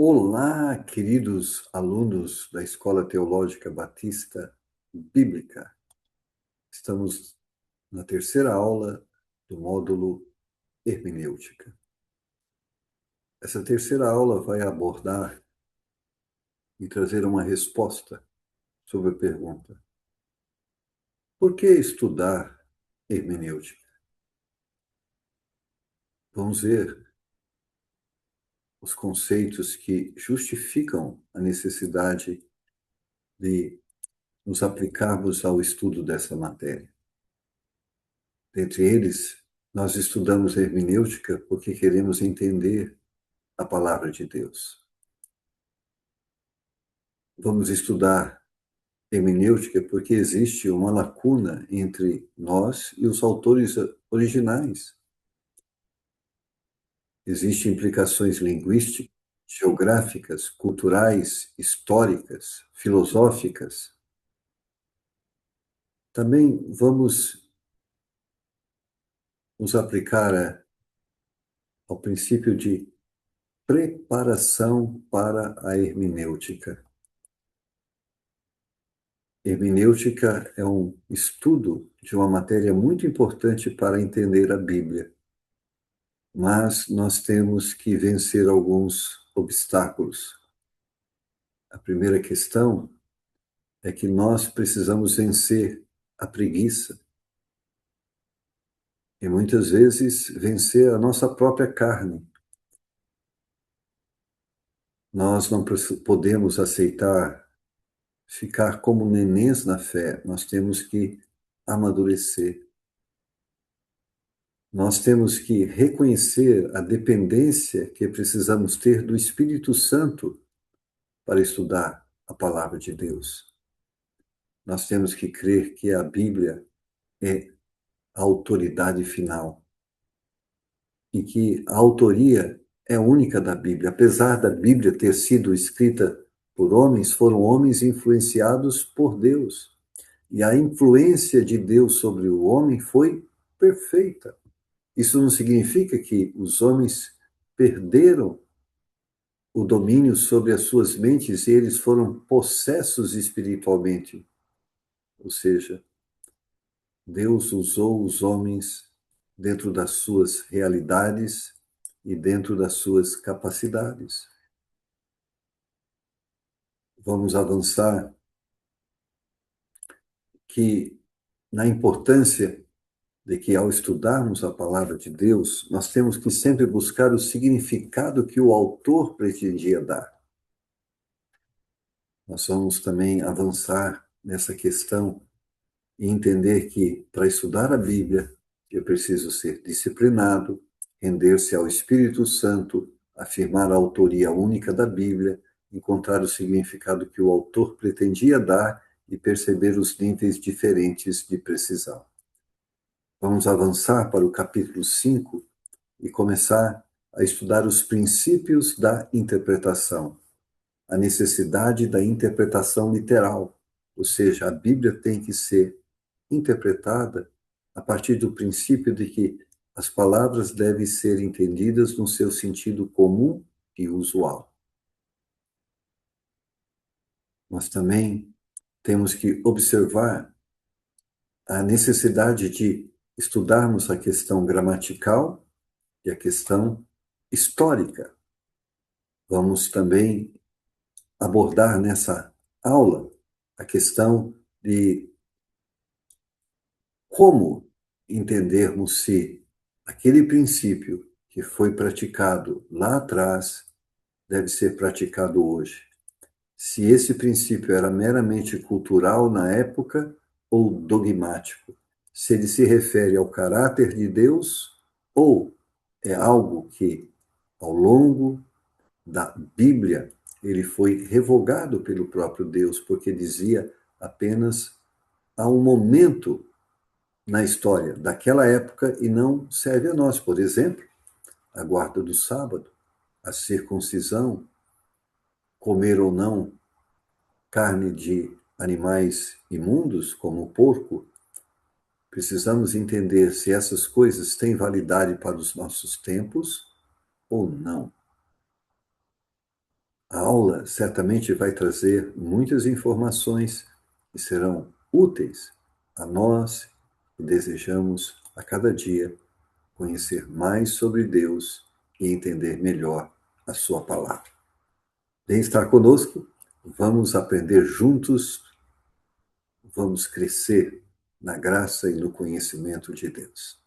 Olá, queridos alunos da Escola Teológica Batista Bíblica. Estamos na terceira aula do módulo Hermenêutica. Essa terceira aula vai abordar e trazer uma resposta sobre a pergunta: por que estudar hermenêutica? Vamos ver os conceitos que justificam a necessidade de nos aplicarmos ao estudo dessa matéria. Dentre eles, nós estudamos hermenêutica porque queremos entender a palavra de Deus. Vamos estudar hermenêutica porque existe uma lacuna entre nós e os autores originais. Existem implicações linguísticas, geográficas, culturais, históricas, filosóficas. Também vamos nos aplicar ao princípio de preparação para a hermenêutica. Hermenêutica é um estudo de uma matéria muito importante para entender a Bíblia, mas nós temos que vencer alguns obstáculos. A primeira questão é que nós precisamos vencer a preguiça e muitas vezes vencer a nossa própria carne. Nós não podemos aceitar ficar como nenéns na fé, nós temos que amadurecer. Nós temos que reconhecer a dependência que precisamos ter do Espírito Santo para estudar a palavra de Deus. Nós temos que crer que a Bíblia é a autoridade final e que a autoria é única da Bíblia. Apesar da Bíblia ter sido escrita por homens, foram homens influenciados por Deus. E a influência de Deus sobre o homem foi perfeita. Isso não significa que os homens perderam o domínio sobre as suas mentes e eles foram possessos espiritualmente. Ou seja, Deus usou os homens dentro das suas realidades e dentro das suas capacidades. Vamos avançar que na importância de que ao estudarmos a palavra de Deus, nós temos que sempre buscar o significado que o autor pretendia dar. Nós vamos também avançar nessa questão e entender que, para estudar a Bíblia, eu preciso ser disciplinado, render-se ao Espírito Santo, afirmar a autoria única da Bíblia, encontrar o significado que o autor pretendia dar e perceber os níveis diferentes de precisão. Vamos avançar para o capítulo 5 e começar a estudar os princípios da interpretação, a necessidade da interpretação literal, ou seja, a Bíblia tem que ser interpretada a partir do princípio de que as palavras devem ser entendidas no seu sentido comum e usual. Nós também temos que observar a necessidade de estudarmos a questão gramatical e a questão histórica. Vamos também abordar nessa aula a questão de como entendermos se aquele princípio que foi praticado lá atrás deve ser praticado hoje. Se esse princípio era meramente cultural na época ou dogmático, se ele se refere ao caráter de Deus ou é algo que, ao longo da Bíblia, ele foi revogado pelo próprio Deus, porque dizia apenas a um momento na história daquela época e não serve a nós. Por exemplo, a guarda do sábado, a circuncisão, comer ou não carne de animais imundos, como o porco. Precisamos entender se essas coisas têm validade para os nossos tempos ou não. A aula certamente vai trazer muitas informações que serão úteis a nós que desejamos a cada dia conhecer mais sobre Deus e entender melhor a sua palavra. Vem estar conosco, vamos aprender juntos, vamos crescer na graça e no conhecimento de Deus.